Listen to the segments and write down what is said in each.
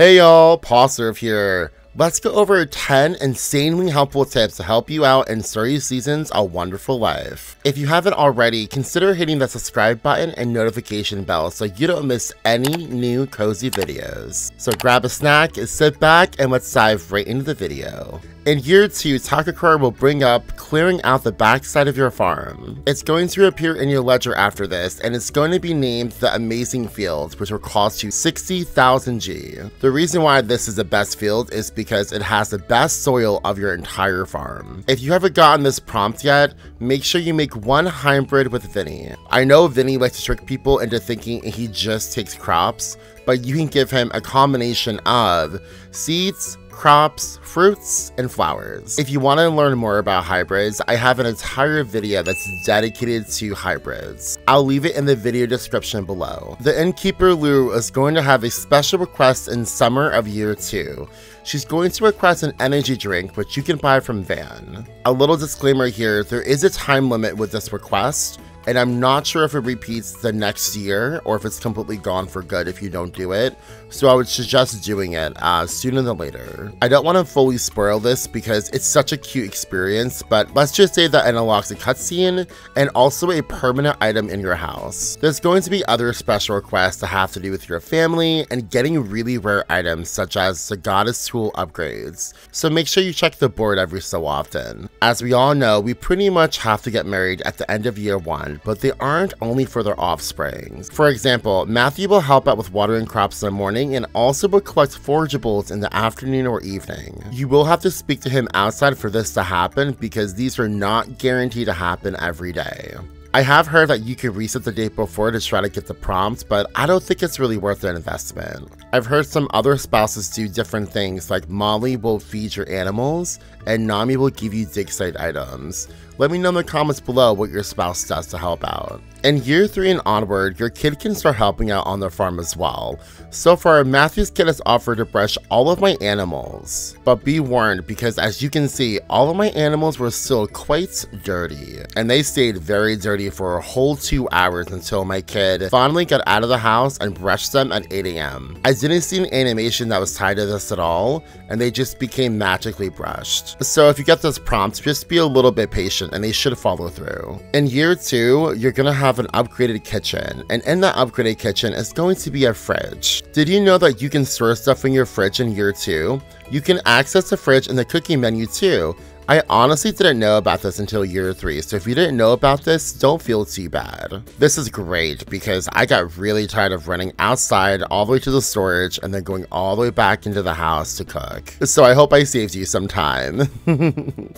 Hey y'all, Pawserve here. Let's go over 10 insanely helpful tips to help you out and start your seasons a wonderful life. If you haven't already, consider hitting the subscribe button and notification bell so you don't miss any new cozy videos. So grab a snack, sit back, and let's dive right into the video. In year 2, Takakura will bring up clearing out the backside of your farm. It's going to appear in your ledger after this, and it's going to be named the Amazing Field, which will cost you 60,000 G. The reason why this is the best field is because it has the best soil of your entire farm. If you haven't gotten this prompt yet, make sure you make one hybrid with Vinny. I know Vinny likes to trick people into thinking he just takes crops, but you can give him a combination of seeds, crops, fruits, and flowers. If you want to learn more about hybrids, I have an entire video that's dedicated to hybrids. I'll leave it in the video description below. The innkeeper Lou is going to have a special request in summer of year 2. She's going to request an energy drink, which you can buy from Van. A little disclaimer here, there is a time limit with this request, and I'm not sure if it repeats the next year or if it's completely gone for good if you don't do it, so I would suggest doing it sooner than later. I don't want to fully spoil this because it's such a cute experience, but let's just say that it unlocks a cutscene and also a permanent item in your house. There's going to be other special requests that have to do with your family and getting really rare items such as the goddess tool upgrades, so make sure you check the board every so often. As we all know, we pretty much have to get married at the end of year 1, but they aren't only for their offspring. For example, Matthew will help out with watering crops in the morning and also will collect forageables in the afternoon or evening. You will have to speak to him outside for this to happen because these are not guaranteed to happen every day. I have heard that you can reset the date before to try to get the prompt, but I don't think it's really worth the investment. I've heard some other spouses do different things, like Molly will feed your animals and Nami will give you dig site items. Let me know in the comments below what your spouse does to help out. In year 3 and onward, your kid can start helping out on the farm as well. So far, Matthew's kid has offered to brush all of my animals. But be warned, because as you can see, all of my animals were still quite dirty. And they stayed very dirty for a whole 2 hours until my kid finally got out of the house and brushed them at 8 AM. I didn't see an animation that was tied to this at all, and they just became magically brushed. So if you get this prompt, just be a little bit patient and they should follow through. In year 2, you're gonna have an upgraded kitchen, and in that upgraded kitchen is going to be a fridge. Did you know that you can store stuff in your fridge in year 2? You can access the fridge in the cooking menu too. I honestly didn't know about this until year 3, so if you didn't know about this, don't feel too bad. This is great because I got really tired of running outside all the way to the storage and then going all the way back into the house to cook. So I hope I saved you some time.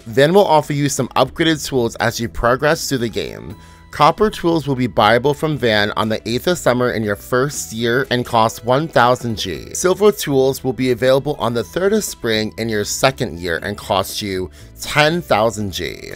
Then we'll offer you some upgraded tools as you progress through the game. Copper tools will be buyable from Van on the 8th of summer in your first year and cost 1,000 G. Silver tools will be available on the 3rd of spring in your second year and cost you 10,000 G.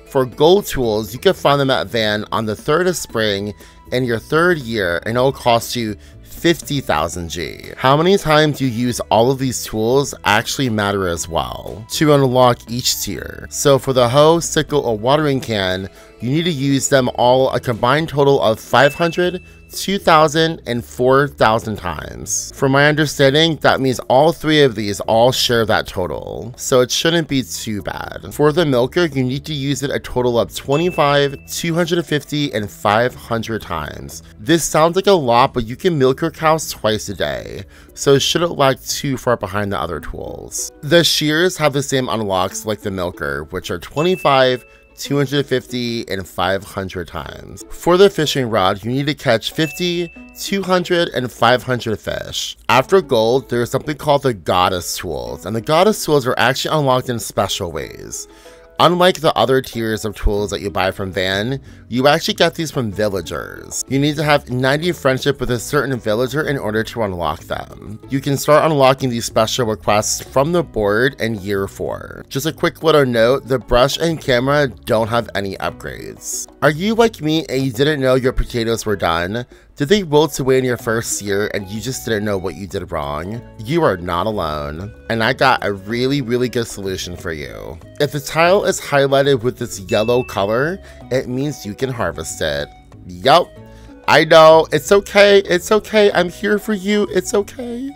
For gold tools, you can find them at Van on the 3rd of spring in your 3rd year and it will cost you 50,000 G. How many times you use all of these tools actually matter as well to unlock each tier. So for the hoe, sickle, or watering can, you need to use them all a combined total of 500, 2,000, and 4,000 times. From my understanding, that means all 3 of these all share that total, so it shouldn't be too bad. For the milker, you need to use it a total of 25, 250, and 500 times. This sounds like a lot, but you can milk your cows twice a day, so it shouldn't lag too far behind the other tools. The shears have the same unlocks like the milker, which are 25, 250, and 500 times. For the fishing rod, you need to catch 50, 200, and 500 fish. After gold, there is something called the goddess tools, and the goddess tools are actually unlocked in special ways. Unlike the other tiers of tools that you buy from Van, you actually get these from villagers. You need to have 90 friendship with a certain villager in order to unlock them. You can start unlocking these special requests from the board in year 4. Just a quick little note, the brush and camera don't have any upgrades. Are you like me and you didn't know your potatoes were done? Did they wilt away in your first year and you just didn't know what you did wrong? You are not alone. And I got a really good solution for you. If the tile is highlighted with this yellow color, it means you can harvest it. Yup, I know, it's okay, I'm here for you, it's okay.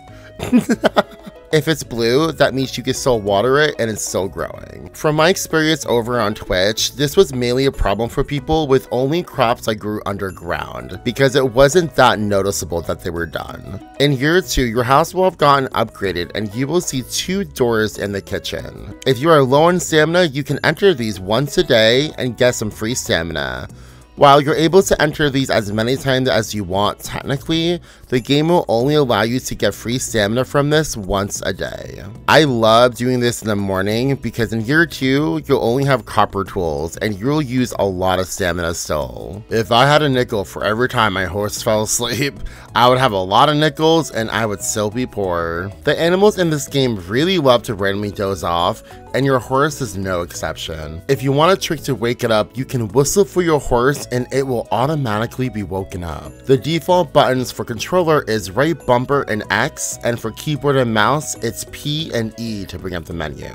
If it's blue, that means you can still water it and it's still growing. From my experience over on Twitch, this was mainly a problem for people with only crops that grew underground, because it wasn't that noticeable that they were done. In year 2, your house will have gotten upgraded and you will see 2 doors in the kitchen. If you are low on stamina, you can enter these once a day and get some free stamina. While you're able to enter these as many times as you want, technically, the game will only allow you to get free stamina from this once a day. I love doing this in the morning because in year 2, you'll only have copper tools and you'll use a lot of stamina still. If I had a nickel for every time my horse fell asleep, I would have a lot of nickels and I would still be poor. The animals in this game really love to randomly doze off, and your horse is no exception. If you want a trick to wake it up, you can whistle for your horse and it will automatically be woken up. The default buttons for controller is right bumper and X, and for keyboard and mouse, it's P and E to bring up the menu.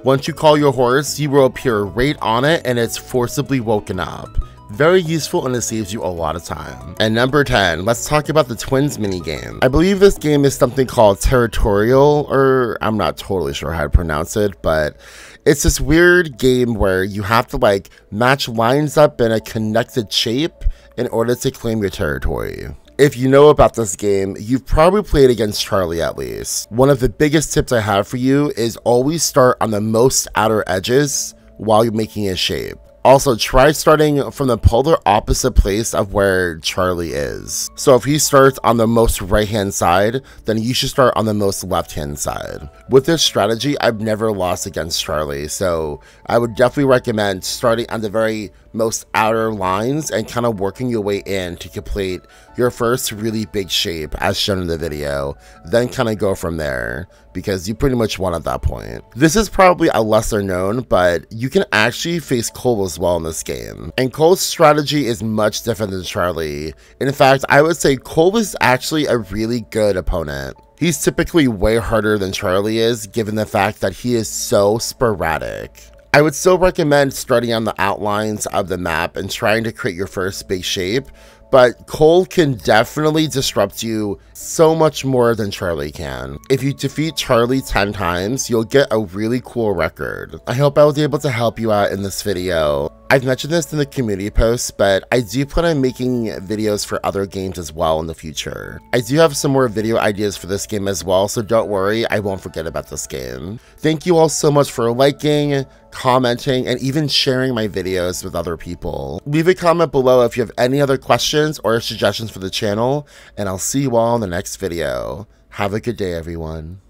Once you call your horse, you will appear right on it and it's forcibly woken up. Very useful, and it saves you a lot of time. And number 10, let's talk about the twins minigame. I believe this game is something called territorial, or I'm not totally sure how to pronounce it, but it's this weird game where you have to like match lines up in a connected shape in order to claim your territory. If you know about this game, you've probably played against Charlie at least. One of the biggest tips I have for you is always start on the most outer edges while you're making a shape. Also, try starting from the polar opposite place of where Charlie is. So if he starts on the most right-hand side, then you should start on the most left-hand side. With this strategy, I've never lost against Charlie, so I would definitely recommend starting on the very most outer lines and kind of working your way in to complete your first really big shape as shown in the video, then kind of go from there, because you pretty much won at that point. This is probably a lesser known, but you can actually face Cole as well in this game, and Cole's strategy is much different than Charlie. In fact, I would say Cole is actually a really good opponent. He's typically way harder than Charlie is, given the fact that he is so sporadic. I would still recommend starting on the outlines of the map and trying to create your first big shape, but Cole can definitely disrupt you so much more than Charlie can. If you defeat Charlie 10 times, you'll get a really cool record. I hope I was able to help you out in this video. I've mentioned this in the community posts, but I do plan on making videos for other games as well in the future. I do have some more video ideas for this game as well, so don't worry, I won't forget about this game. Thank you all so much for liking, commenting, and even sharing my videos with other people. Leave a comment below if you have any other questions or suggestions for the channel, and I'll see you all in the next video. Have a good day, everyone.